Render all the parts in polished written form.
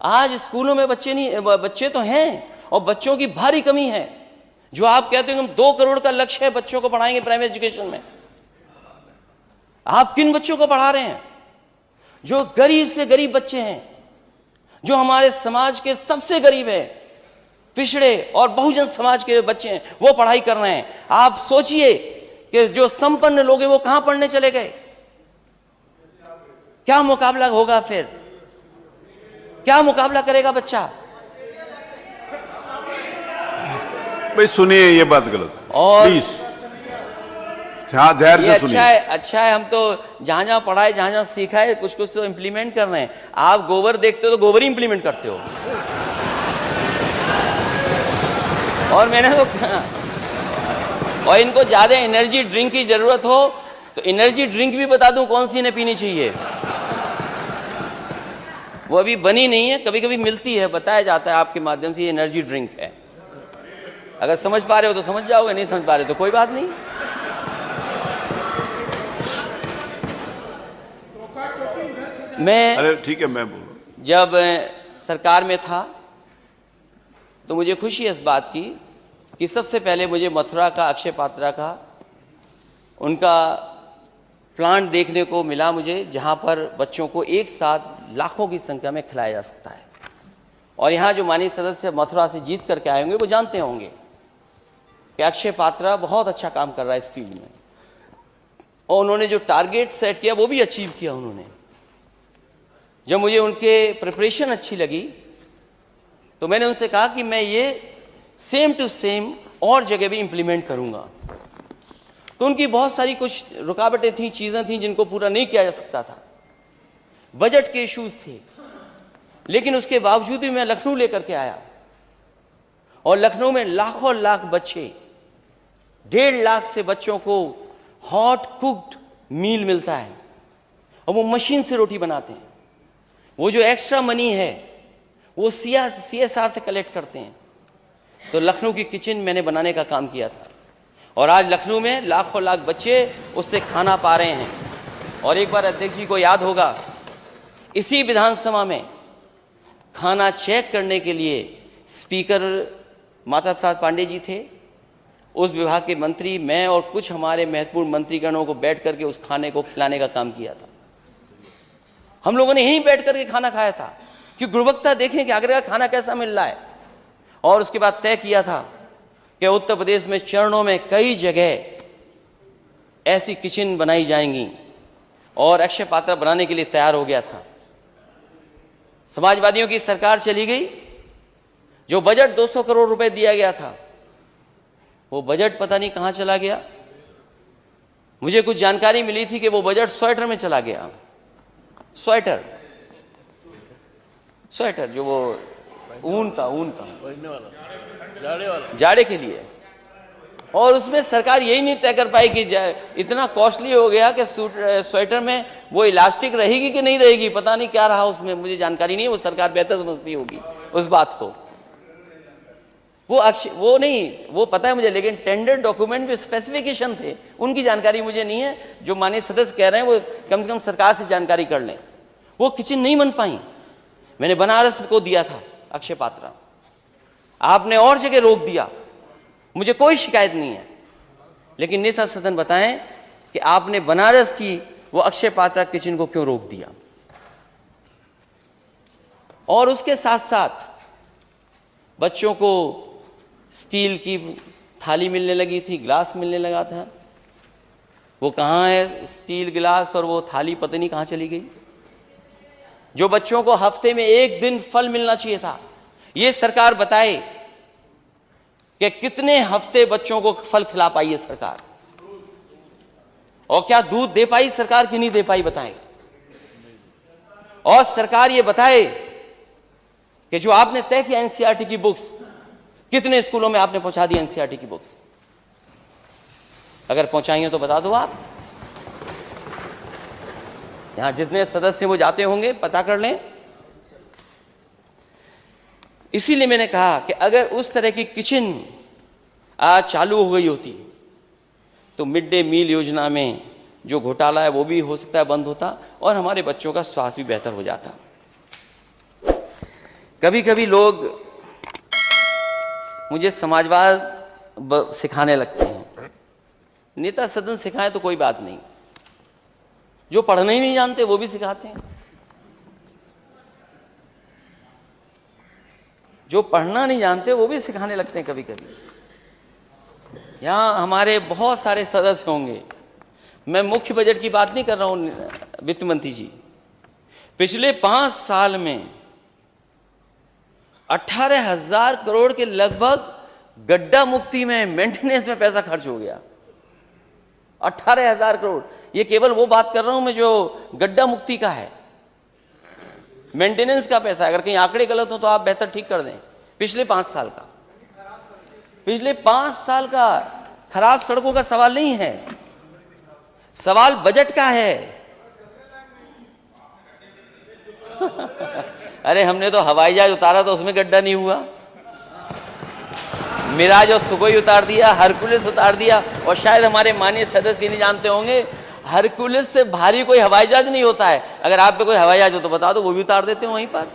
आज स्कूलों में बच्चे तो हैं और बच्चों की भारी कमी है। जो आप कहते हो हम 2 करोड़ का लक्ष्य है बच्चों को पढ़ाएंगे प्राइमरी एजुकेशन में, आप किन बच्चों को पढ़ा रहे हैं? जो गरीब से गरीब बच्चे हैं, जो हमारे समाज के सबसे गरीब है, पिछड़े और बहुजन समाज के बच्चे हैं, वो पढ़ाई कर रहे हैं। आप सोचिए कि जो संपन्न लोग हैं वो कहां पढ़ने चले गए? क्या मुकाबला होगा फिर? क्या मुकाबला करेगा बच्चा? भाई सुनिए, ये बात गलत है और प्लीज, हाँ धैर्य से सुनिए। अच्छा है हम तो जहां जहां पढ़ाए, जहां जहां सीखा है, कुछ कुछ तो इंप्लीमेंट कर रहे हैं। आप गोबर देखते हो तो गोबर ही इंप्लीमेंट करते हो। और मैंने तो और इनको ज्यादा एनर्जी ड्रिंक की जरूरत हो तो एनर्जी ड्रिंक भी बता दूं कौन सी इन्हें पीनी चाहिए। वो अभी बनी नहीं है, कभी कभी मिलती है, बताया जाता है आपके माध्यम से ये एनर्जी ड्रिंक है। अगर समझ पा रहे हो तो समझ जाओगे, नहीं समझ पा रहे तो कोई बात नहीं। अरे ठीक है, मैं बोलूं। जब सरकार में था तो मुझे खुशी है इस बात की कि सबसे पहले मुझे मथुरा का, अक्षय पात्रा का, उनका प्लांट देखने को मिला मुझे, जहां पर बच्चों को एक साथ लाखों की संख्या में खिलाया जा सकता है। और यहाँ जो माननीय सदस्य मथुरा से जीत करके आए होंगे वो जानते होंगे कि अक्षय पात्रा बहुत अच्छा काम कर रहा है इस फील्ड में, और उन्होंने जो टारगेट सेट किया वो भी अचीव किया उन्होंने। जब मुझे उनके प्रिपरेशन अच्छी लगी तो मैंने उनसे कहा कि मैं ये सेम टू सेम और जगह भी इंप्लीमेंट करूंगा। तो उनकी बहुत सारी कुछ रुकावटें थी, चीज़ें थी जिनको पूरा नहीं किया जा सकता था, बजट के इश्यूज थे, लेकिन उसके बावजूद भी मैं लखनऊ लेकर के आया। और लखनऊ में लाखों लाख बच्चे, 1.5 लाख से बच्चों को हॉट कुक्ड मील मिलता है और वो मशीन से रोटी बनाते हैं। वो जो एक्स्ट्रा मनी है वो CSR से कलेक्ट करते हैं। तो लखनऊ की किचन मैंने बनाने का काम किया था और आज लखनऊ में लाखों लाख बच्चे उससे खाना पा रहे हैं। और एक बार अध्यक्ष जी को याद होगा, इसी विधानसभा में खाना चेक करने के लिए स्पीकर माता प्रसाद पांडे जी थे, उस विभाग के मंत्री, मैं और कुछ हमारे महत्वपूर्ण मंत्रीगणों को बैठ करके उस खाने को खिलाने का काम किया था। हम लोगों ने यहीं बैठ करके खाना खाया था कि गुणवत्ता देखें कि आगरा का खाना कैसा मिल रहा है। और उसके बाद तय किया था कि उत्तर प्रदेश में चरणों में कई जगह ऐसी किचन बनाई जाएंगी और अक्षय पात्रा बनाने के लिए तैयार हो गया था। समाजवादियों की सरकार चली गई, जो बजट 200 करोड़ रुपए दिया गया था वो बजट पता नहीं कहां चला गया। मुझे कुछ जानकारी मिली थी कि वो बजट स्वेटर में चला गया। स्वेटर जो वो ऊन का जाड़े के लिए, और उसमें सरकार यही नहीं तय कर पाई कि इतना कॉस्टली हो गया कि स्वेटर में वो इलास्टिक रहेगी कि नहीं रहेगी, पता नहीं क्या रहा उसमें, मुझे जानकारी नहीं है, वो सरकार बेहतर समझती होगी उस बात को। वो नहीं, वो पता है मुझे, लेकिन टेंडर डॉक्यूमेंट में स्पेसिफिकेशन थे, उनकी जानकारी मुझे नहीं है। जो माननीय सदस्य कह रहे हैं वो कम से कम सरकार से जानकारी कर लें। वो किचन नहीं बन पाई। मैंने बनारस को दिया था अक्षय पात्रा, आपने और जगह रोक दिया, मुझे कोई शिकायत नहीं है, लेकिन नेता सदन बताएं कि आपने बनारस की वो अक्षय पात्रा किचन को क्यों रोक दिया। और उसके साथ साथ बच्चों को स्टील की थाली मिलने लगी थी, ग्लास मिलने लगा था, वो कहाँ है स्टील गिलास और वो थाली पता नहीं कहाँ चली गई। जो बच्चों को हफ्ते में 1 दिन फल मिलना चाहिए था, ये सरकार बताए कि कितने हफ्ते बच्चों को फल खिला पाई है सरकार, और क्या दूध दे पाई सरकार कि नहीं दे पाई बताएं। और सरकार ये बताए कि जो आपने तय किया एनसीईआरटी की बुक्स, कितने स्कूलों में आपने पहुंचा दी एनसीईआरटी की बुक्स, अगर पहुंचाई है तो बता दो आप। यहां जितने सदस्य वो जाते होंगे पता कर लें। इसीलिए मैंने कहा कि अगर उस तरह की किचन आज चालू हो गई होती तो मिड डे मील योजना में जो घोटाला है वो भी हो सकता है बंद होता और हमारे बच्चों का स्वास्थ्य भी बेहतर हो जाता। कभी कभी लोग मुझे समाजवाद सिखाने लगते हैं। नेता सदन सिखाएं तो कोई बात नहीं, जो पढ़ना ही नहीं जानते वो भी सिखाते हैं। जो पढ़ना नहीं जानते वो भी सिखाने लगते हैं कभी कभी। यहाँ हमारे बहुत सारे सदस्य होंगे, मैं मुख्य बजट की बात नहीं कर रहा हूँ वित्त मंत्री जी। पिछले 5 साल में 18,000 करोड़ के लगभग गड्ढा मुक्ति में, मेंटेनेंस में पैसा खर्च हो गया। 18,000 करोड़, ये केवल वो बात कर रहा हूं मैं जो गड्ढा मुक्ति का है, मेंटेनेंस का पैसा है। अगर कहीं आंकड़े गलत हो तो आप बेहतर ठीक कर दें। पिछले 5 साल का, पिछले 5 साल का खराब सड़कों का सवाल नहीं है, सवाल बजट का है। अरे हमने तो हवाई जहाज उतारा तो उसमें गड्ढा नहीं हुआ, मिराज और सुखोई उतार दिया, हरकुलिस उतार दिया। और शायद हमारे माननीय सदस्य नहीं जानते होंगे, हरकुलिस से भारी कोई हवाई जहाज नहीं होता है। अगर आप पे कोई हवाई जहाज हो तो बता दो, वो भी उतार देते हैं वहीं पर।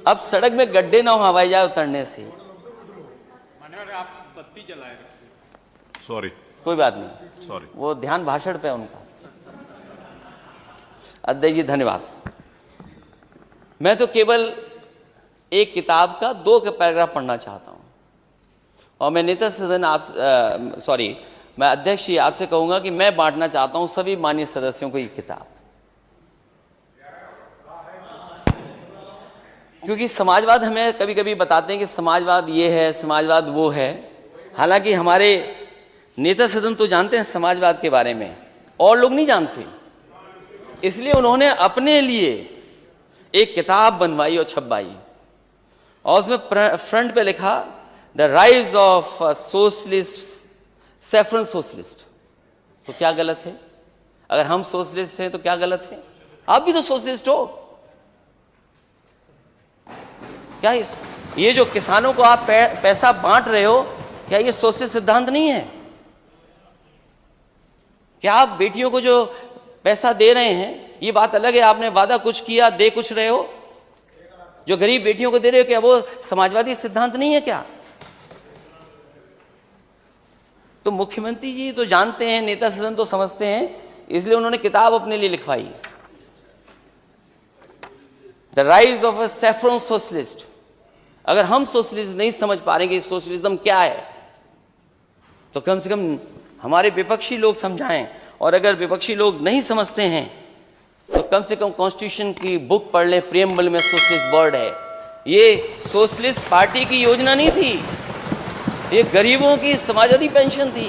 अब सड़क में गड्ढे ना हो हवाई जहाज उतरने से। आप बत्ती जलाए, सॉरी, कोई बात नहीं, सॉरी, वो ध्यान भाषण पे उनका। अध्यक्ष जी धन्यवाद। मैं तो केवल एक किताब का 2 पैराग्राफ पढ़ना चाहता हूं, और मैं नेता सदन मैं अध्यक्ष जी आपसे कहूंगा कि मैं बांटना चाहता हूं सभी माननीय सदस्यों को ये किताब, क्योंकि समाजवाद हमें कभी कभी बताते हैं कि समाजवाद ये है, समाजवाद वो है। हालांकि हमारे नेता सदन तो जानते हैं समाजवाद के बारे में, और लोग नहीं जानते। इसलिए उन्होंने अपने लिए एक किताब बनवाई और छपवाई, और उसमें फ्रंट पे लिखा the rise of socialist, saffron socialist. तो क्या गलत है? अगर हम सोशलिस्ट हैं तो क्या गलत है? आप भी तो सोशलिस्ट हो। क्या ये जो किसानों को आप पैसा बांट रहे हो, क्या ये सोशलिस्ट सिद्धांत नहीं है? क्या आप बेटियों को जो पैसा दे रहे हैं, ये बात अलग है, आपने वादा कुछ किया, दे कुछ रहे हो। जो गरीब बेटियों को दे रहे हो, क्या वो समाजवादी सिद्धांत नहीं है क्या? तो मुख्यमंत्री जी तो जानते हैं, नेता सदन तो समझते हैं, इसलिए उन्होंने किताब अपने लिए लिखवाई, the rise of a saffron socialist. अगर हम सोशलिज्म नहीं समझ पा रहे कि सोशलिज्म क्या है, तो कम से कम हमारे विपक्षी लोग समझाएं। और अगर विपक्षी लोग नहीं समझते हैं तो कम से कम कॉन्स्टिट्यूशन की बुक पढ़ लें, प्रियम्बल में सोशलिस्ट वर्ड है। ये सोशलिस्ट पार्टी की योजना नहीं थी, ये गरीबों की समाजवादी पेंशन थी।